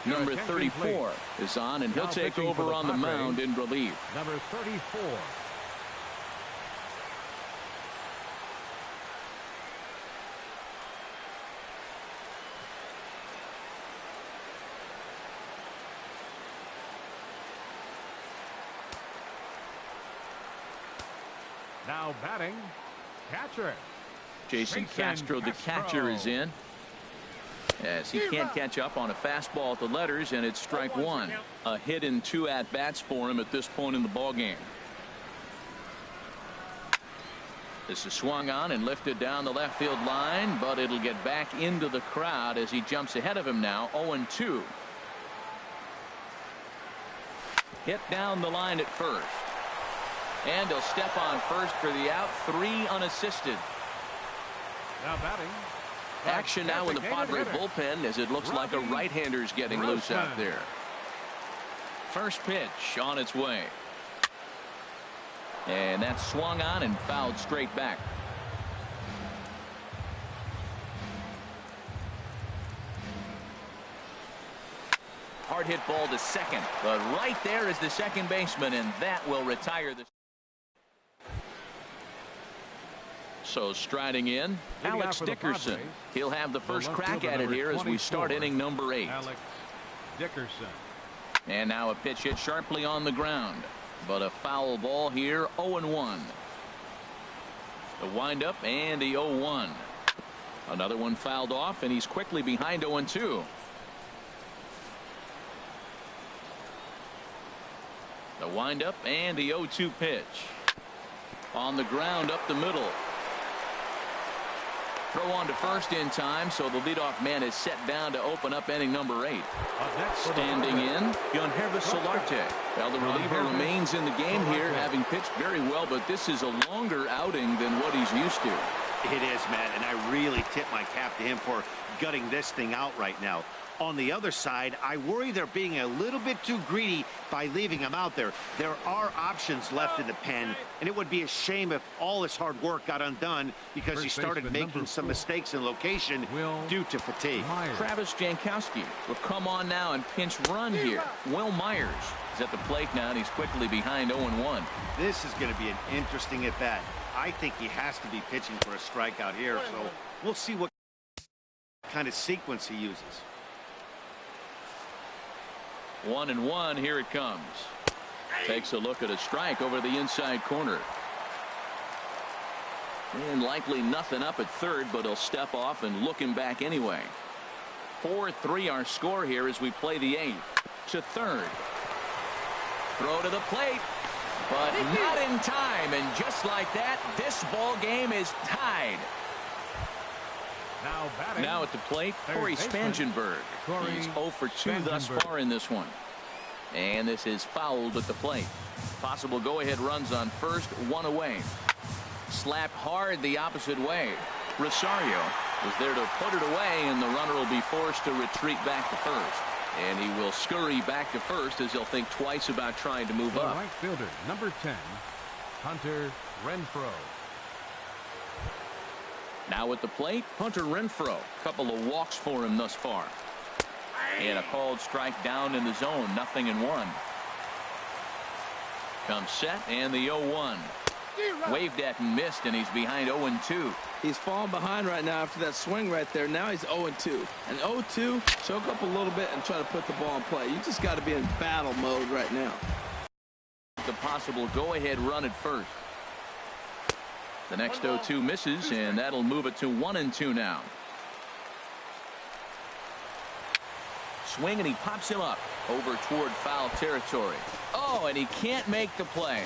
Number 34 is on, and he'll take over on the mound in relief. Number 34. Now batting, catcher. Jason Castro, the catcher, is in. As he can't catch up on a fastball at the letters, and it's strike 1. A hit in 2 at-bats for him at this point in the ballgame. This is swung on and lifted down the left field line, but it'll get back into the crowd as he jumps ahead of him now. 0-2. Hit down the line at first. And he'll step on first for the out. 3 unassisted. Now batting. Action now in the Padre bullpen as it looks like a right-hander's getting loose out there. First pitch on its way. And that's swung on and fouled straight back. Hard hit ball to second, but right there is the second baseman, and that will retire the. So striding in, Alex Dickerson. He'll have the first crack at it here as we start inning number 8. Alex Dickerson. And now a pitch hit sharply on the ground, but a foul ball here. 0-1. The windup and the 0-1. Another one fouled off, and he's quickly behind 0-2. The windup and the 0-2 pitch. On the ground up the middle. Throw on to first in time, so the leadoff man is set down to open up inning number 8. Standing in, Yonhervis Solarte. Well, the reliever remains in the game here, having pitched very well, but this is a longer outing than what he's used to. It is, Matt, and I really tip my cap to him for gutting this thing out right now. On the other side, I worry they're being a little bit too greedy by leaving him out there. There are options left in the pen, and it would be a shame if all his hard work got undone because he started making some mistakes in location due to fatigue. Travis Jankowski will come on now and pinch run here. Will Myers is at the plate now, and he's quickly behind 0-1. This is going to be an interesting at-bat. I think he has to be pitching for a strikeout here, so we'll see what kind of sequence he uses. 1-1. Here it comes. Takes a look at a strike over the inside corner. And likely nothing up at third, but he'll step off and look him back anyway. 4-3 our score here as we play the 8th. To third. Throw to the plate, but not in time. And just like that, this ball game is tied. Now at the plate, Corey Spangenberg. He's 0 for 2 thus far in this one. And this is fouled at the plate. Possible go-ahead runs on first, 1 away. Slapped hard the opposite way. Rosario is there to put it away, and the runner will be forced to retreat back to first. And he will scurry back to first as he'll think twice about trying to move up. Right fielder, number 10, Hunter Renfroe. Now at the plate, Hunter Renfroe. Couple of walks for him thus far. And a called strike down in the zone. 0-1. Comes set, and the 0-1. Waved at and missed, and he's behind 0-2. He's falling behind right now after that swing right there. Now he's 0-2. And 0-2, choke up a little bit and try to put the ball in play. You just got to be in battle mode right now. The possible go-ahead run at first. The next 0-2 misses, and that'll move it to 1-2 now. Swing, and he pops him up over toward foul territory. Oh, and he can't make the play.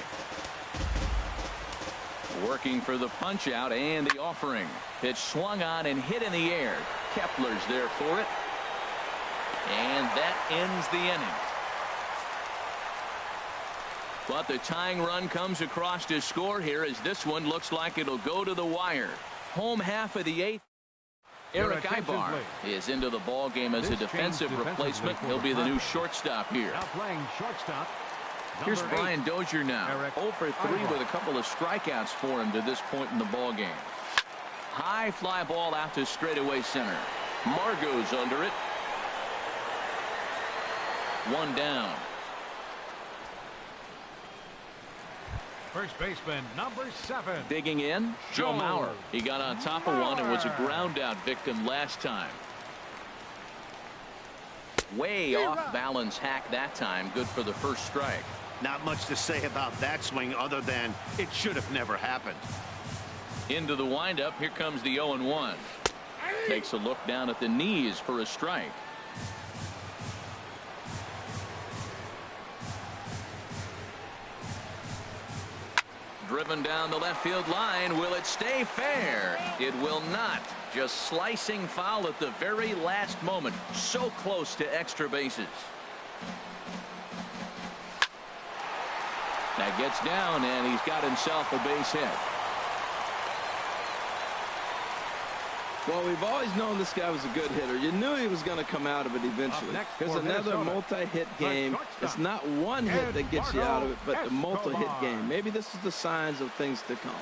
Working for the punch out and the offering. Pitch swung on and hit in the air. Kepler's there for it. And that ends the inning. But the tying run comes across to score here as this one looks like it'll go to the wire. Home half of the 8th. Eric Ibar is into the ball game as a defensive replacement. He'll be the new shortstop here. Now playing shortstop. Here's Brian Dozier now. 0 for 3 with a couple of strikeouts for him to this point in the ball game. High fly ball out to straightaway center. Margot's under it. 1 down. First baseman, number 7. Digging in, Joe Mauer. He got on top of one and was a ground out victim last time. Way off balance hack that time. Good for the first strike. Not much to say about that swing other than it should have never happened. Into the windup. Here comes the 0-1. Takes a look down at the knees for a strike. Driven down the left field line. Will it stay fair? It will not. Just slicing foul at the very last moment. So close to extra bases. That gets down, and he's got himself a base hit. Well, we've always known this guy was a good hitter. You knew he was going to come out of it eventually. Here's another multi-hit game. It's not one hit that gets you out of it, but the multi-hit game. Maybe this is the signs of things to come.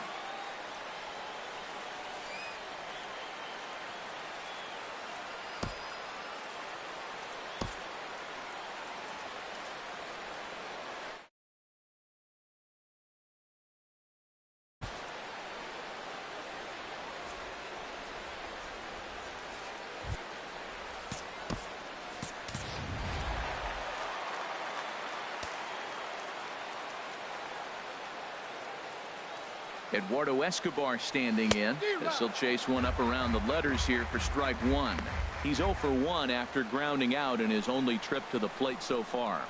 Eduardo Escobar standing in. This will chase one up around the letters here for strike one. He's 0 for 1 after grounding out in his only trip to the plate so far.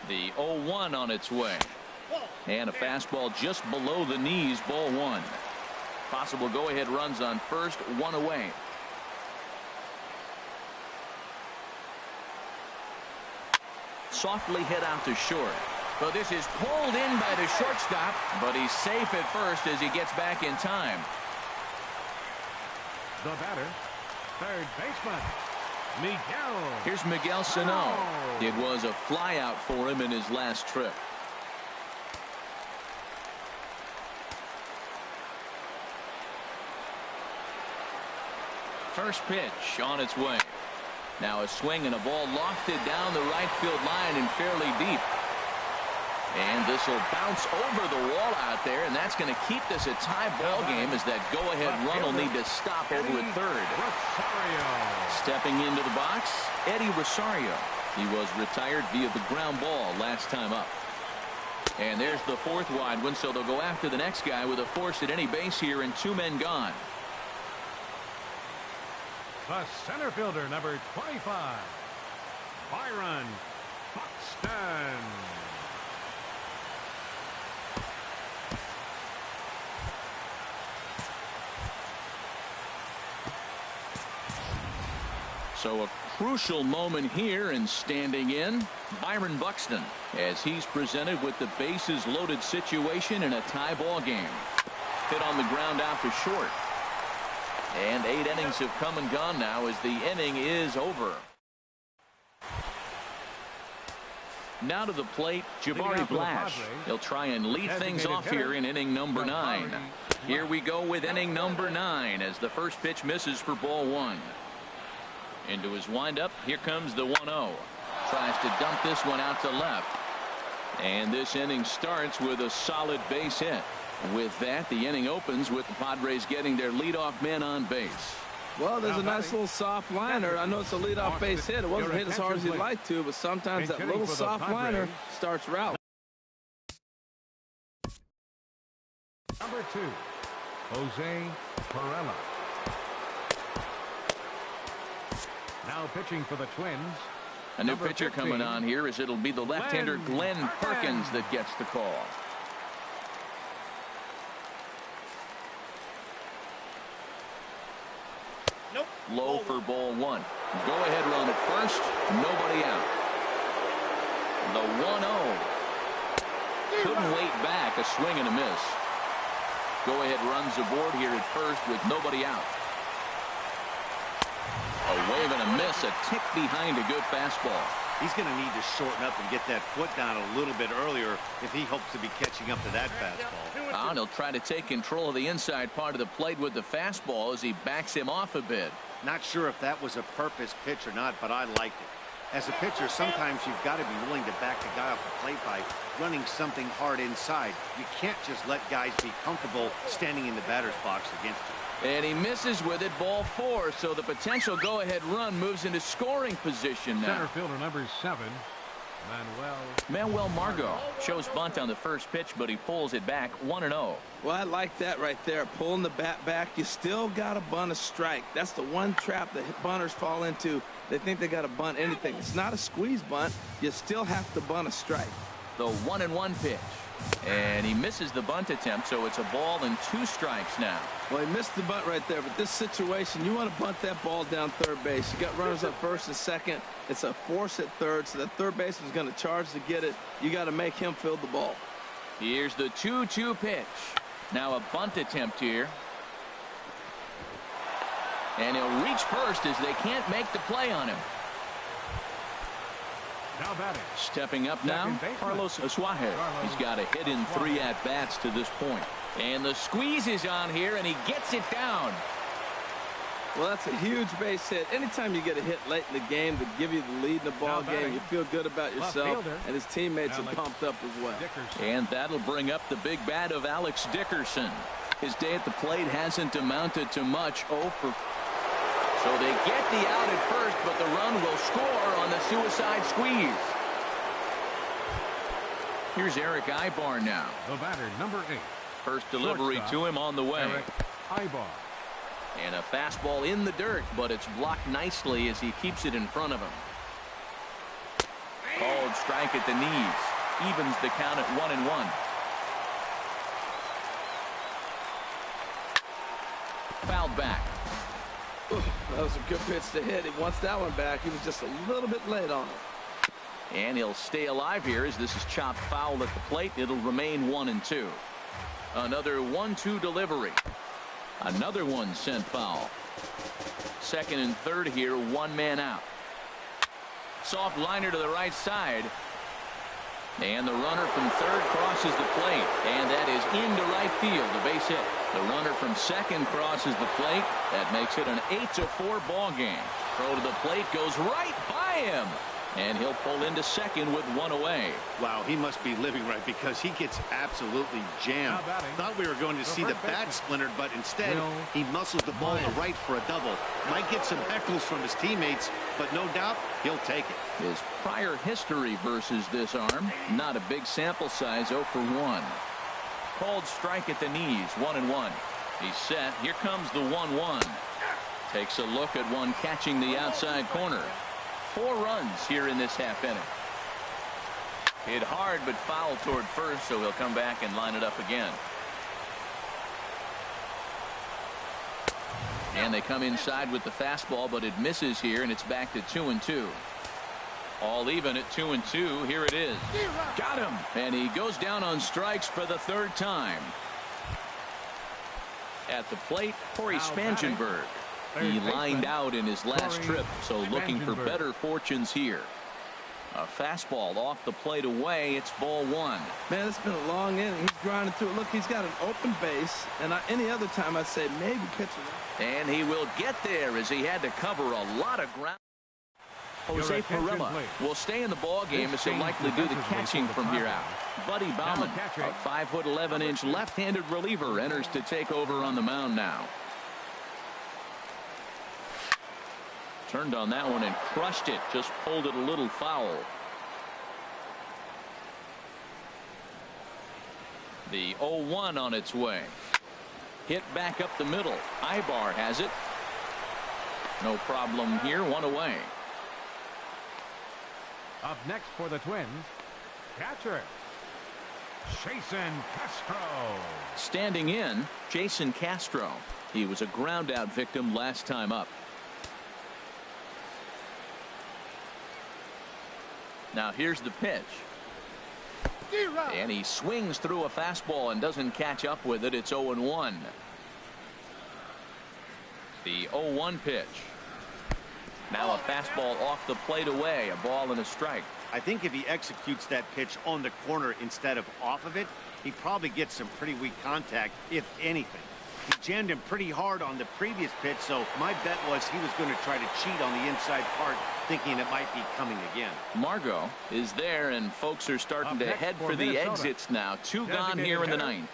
The 0-1 on its way. And a fastball just below the knees, ball one. Possible go-ahead runs on first, one away. Softly hit out to short. So this is pulled in by the shortstop, but he's safe at first as he gets back in time. The batter, third baseman, Miguel. Here's Miguel Sano. It was a fly out for him in his last trip. First pitch on its way. Now a swing and a ball lofted down the right field line and fairly deep. And this will bounce over the wall out there, and that's going to keep this a tie ball game as that go-ahead run will need to stop over at third. Stepping into the box, Eddie Rosario. He was retired via the ground ball last time up. And there's the fourth wide one, so they'll go after the next guy with a force at any base here and 2 men gone. The center fielder, number 25, Byron Buxton. So a crucial moment here, and standing in, Byron Buxton, as he's presented with the bases loaded situation in a tie ball game. Hit on the ground out to short. And 8 innings have come and gone now as the inning is over. Now to the plate, Jabari Blash. He'll try and lead things off here in inning number 9. Here we go with inning number 9 as the first pitch misses for ball one. Into his windup, here comes the 1-0. Tries to dump this one out to left. And this inning starts with a solid base hit. With that, the inning opens with the Padres getting their leadoff man on base. Well, there's a nice little soft liner. I know it's a leadoff base hit. It wasn't hit as hard as he'd like to, but sometimes that little soft liner starts route. Number 2, Jose Perella. Now pitching for the Twins. A new pitcher coming on here as it'll be the left-hander Glenn Perkins that gets the call. Low for ball one. Go ahead run at first. Nobody out. The 1-0. Couldn't wait back. A swing and a miss. Go ahead runs aboard here at first with nobody out. A wave and a miss. A tick behind a good fastball. He's going to need to shorten up and get that foot down a little bit earlier if he hopes to be catching up to that fastball. And he'll try to take control of the inside part of the plate with the fastball as he backs him off a bit. Not sure if that was a purpose pitch or not, but I liked it. As a pitcher, sometimes you've got to be willing to back the guy off the plate by running something hard inside. You can't just let guys be comfortable standing in the batter's box against you. And he misses with it, ball 4, so the potential go-ahead run moves into scoring position now. Center fielder number 7, Manuel Margot shows bunt on the first pitch, but he pulls it back 1-0. Well, I like that right there. Pulling the bat back. You still got to bunt a strike. That's the one trap that bunters fall into. They think they got to bunt anything. It's not a squeeze bunt. You still have to bunt a strike. The 1-1 pitch. And he misses the bunt attempt, so it's a ball and 2 strikes now. Well, he missed the bunt right there, but this situation, you want to bunt that ball down third base. You got runners at first and second. It's a force at third, so the third baseman's going to charge to get it. You got to make him field the ball. Here's the 2-2 pitch. Now a bunt attempt here. And he'll reach first as they can't make the play on him. Now batting. Stepping up now, Carlos Asuaje. He's got a hit in 3 at-bats to this point. And the squeeze is on here, and he gets it down. Well, that's a huge base hit. Anytime you get a hit late in the game to give you the lead in the ball game, you feel good about yourself, and his teammates are pumped up as well. And that'll bring up the big bat of Alex Dickerson. His day at the plate hasn't amounted to much. 0 for... So they get the out at first, but the run will score on the suicide squeeze. Here's Eric Ibar now. The batter, number 8. First delivery to him on the way. Eric Ibar. And a fastball in the dirt, but it's blocked nicely as he keeps it in front of him. Called strike at the knees. Evens the count at 1-1. Fouled back. That was a good pitch to hit. He wants that one back. He was just a little bit late on it. And he'll stay alive here as this is chopped foul at the plate. It'll remain 1-2. Another 1-2 delivery. Another one sent foul. Second and third here, one man out. Soft liner to the right side. And the runner from third crosses the plate. And that is into right field, a base hit. The runner from second crosses the plate. That makes it an 8-4 ball game. Throw to the plate goes right by him. And he'll pull into second with one away. Wow, he must be living right because he gets absolutely jammed. Thought we were going to see the bat splintered, but instead he muscles the ball to right for a double. Might get some heckles from his teammates, but no doubt he'll take it. His prior history versus this arm, not a big sample size, 0 for 1. Called strike at the knees, 1-1. He's set. Here comes the 1-1. Takes a look at one catching the outside corner. 4 runs here in this half inning. Hit hard but foul toward first, so he'll come back and line it up again. And they come inside with the fastball, but it misses here, and it's back to 2-2. All even at 2-2. Here it is. Got him. And he goes down on strikes for the third time. At the plate, Corey Spangenberg. He lined out in his last trip, so looking for better fortunes here. A fastball off the plate away. It's ball 1. Man, it's been a long inning. He's grinding through it. Look, he's got an open base, and any other time I'd say maybe pitch it. And he will get there as he had to cover a lot of ground. Jose Perella will stay in the ball game as he'll likely do the catching from here out. Buddy Bauman, a 5'11" left-handed reliever, enters to take over on the mound now. Turned on that one and crushed it. Just pulled it a little foul. The 0-1 on its way. Hit back up the middle. Ibar has it. No problem here. One away. Up next for the Twins, catcher Jason Castro. Standing in, Jason Castro. He was a ground out victim last time up. Now here's the pitch. And he swings through a fastball and doesn't catch up with it. It's 0-1. The 0-1 pitch. Now a fastball off the plate away. A ball and a strike. I think if he executes that pitch on the corner instead of off of it, he probably gets some pretty weak contact, if anything. He jammed him pretty hard on the previous pitch, so my bet was he was going to try to cheat on the inside part, thinking it might be coming again. Margot is there, and folks are starting to head for the exits now. 2 gone here in the 9th.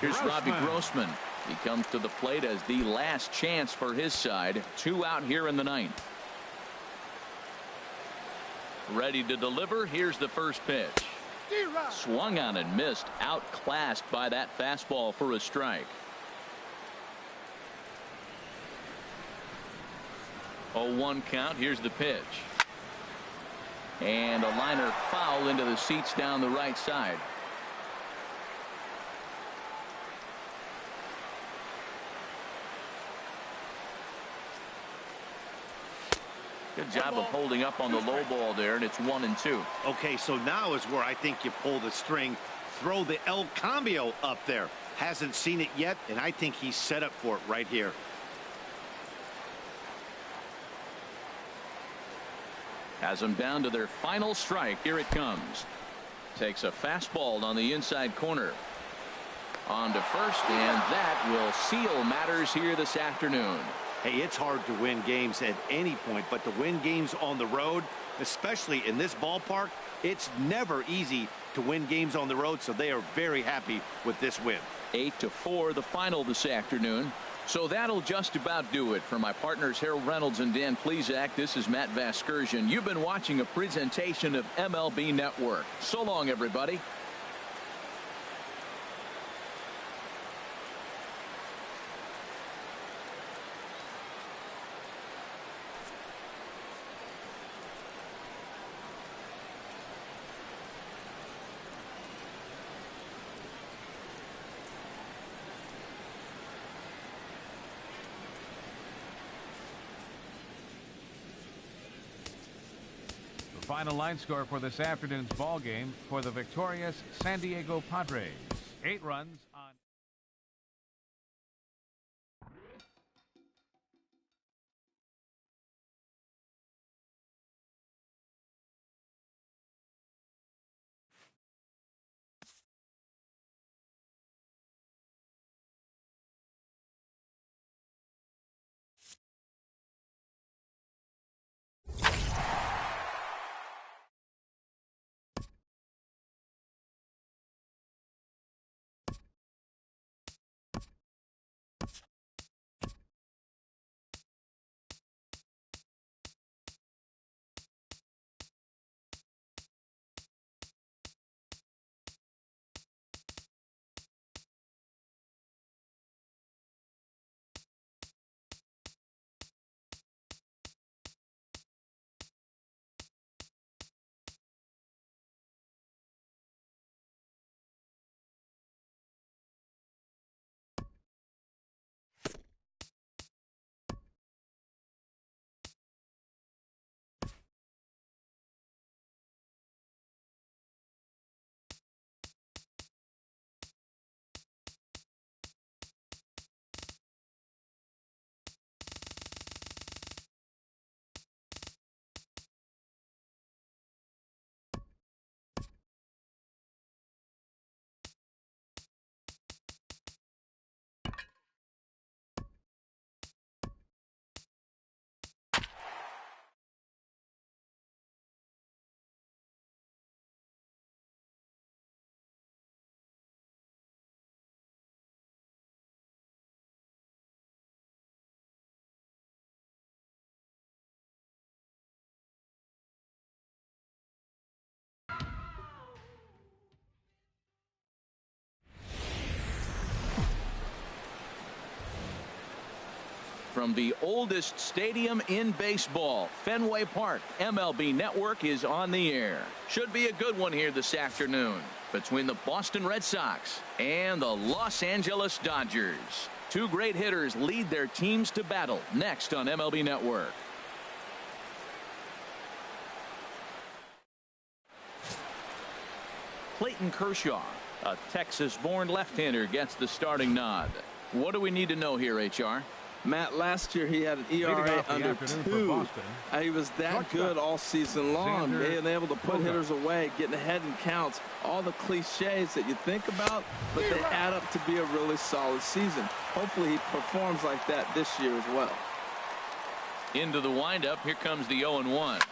Here's Robbie Grossman. He comes to the plate as the last chance for his side. 2 out here in the 9th. Ready to deliver. Here's the first pitch. Swung on and missed. Outclassed by that fastball for a strike. 0-1 count. Here's the pitch. And a liner foul into the seats down the right side. Good job of holding up on the low ball there, and it's 1-2. Okay, so now is where I think you pull the string. Throw the El Cambio up there. Hasn't seen it yet, and I think he's set up for it right here. Has them down to their final strike. Here it comes. Takes a fastball on the inside corner. On to first, and that will seal matters here this afternoon. Hey, it's hard to win games at any point, but to win games on the road, especially in this ballpark, it's never easy to win games on the road, so they are very happy with this win. 8-4 the final this afternoon. So that'll just about do it. For my partners Harold Reynolds and Dan Plesac, this is Matt Vasgersian. You've been watching a presentation of MLB Network. So long, everybody. Final line score for this afternoon's ball game for the victorious San Diego Padres. 8 runs on. From the oldest stadium in baseball, Fenway Park, MLB Network is on the air. Should be a good one here this afternoon between the Boston Red Sox and the Los Angeles Dodgers. Two great hitters lead their teams to battle next on MLB Network. Clayton Kershaw, a Texas-born left-hander, gets the starting nod. What do we need to know here, HR? Matt, last year he had an ERA under 2. He was that good all season long, being able to put hitters away, getting ahead in counts, all the cliches that you think about, but they add up to be a really solid season. Hopefully he performs like that this year as well. Into the windup, here comes the 0-1.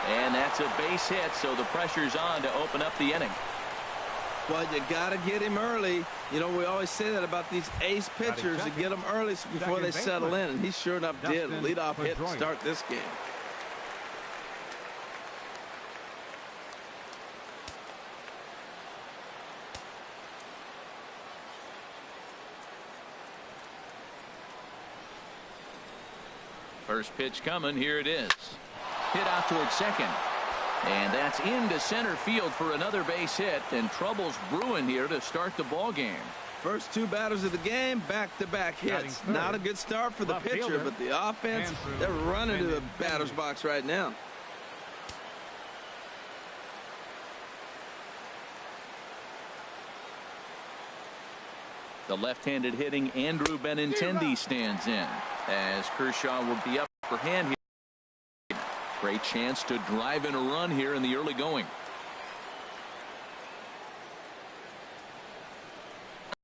And that's a base hit, so the pressure's on to open up the inning. Well, you got to get him early. You know, we always say that about these ace pitchers. You get them early before they settle in, and he sure enough did. Leadoff hit to start this game. First pitch coming. Here it is. Hit out towards second. And that's into center field for another base hit, and trouble's brewing here to start the ball game. First 2 batters of the game, back-to-back hits. Not a good start for the pitcher, but the offense, they're running to the batter's box right now. The left-handed hitting Andrew Benintendi stands in as Kershaw will be up for hand here. Great chance to drive in a run here in the early going.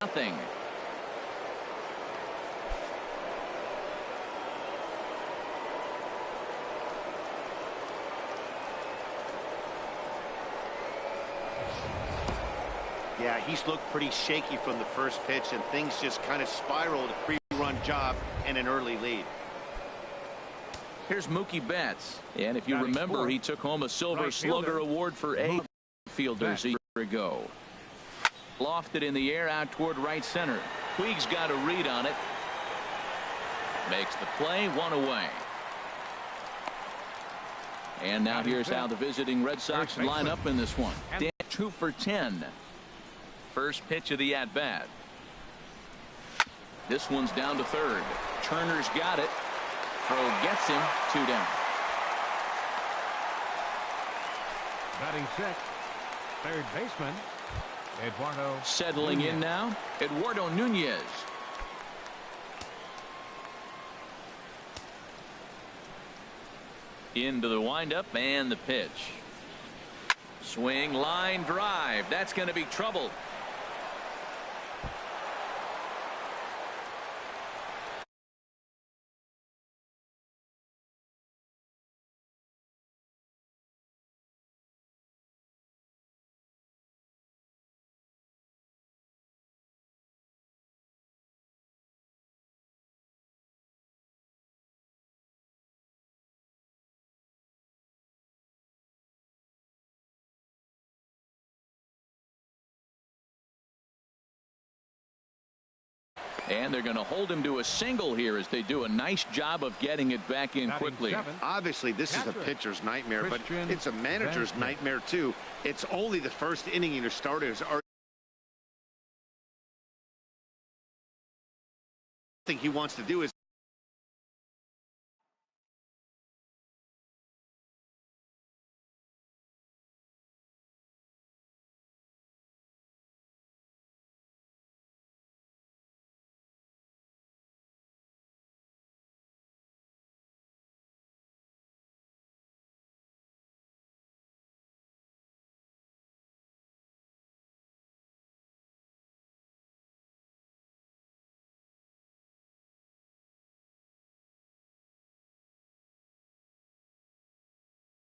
Nothing. Yeah, he's looked pretty shaky from the first pitch, and things just kind of spiraled. A 3-run job and an early lead. Here's Mookie Betts. And if you remember, he took home a Silver Slugger Award for eight fielders a year ago. Lofted in the air out toward right center. Puig's got a read on it. Makes the play, 1 away. And now here's how the visiting Red Sox line up in this one. 2 for 10. First pitch of the at-bat. This one's down to third. Turner's got it. Throw gets him, 2 down. Batting sixth, third baseman, Eduardo. Settling in now, Eduardo Nunez. Into the windup and the pitch. Swing, line drive. That's going to be trouble. And they're going to hold him to a single here as they do a nice job of getting it back in quickly. Obviously, this is a pitcher's nightmare, but it's a manager's nightmare, too. It's only the first inning, and your starters are. Thing he wants to do is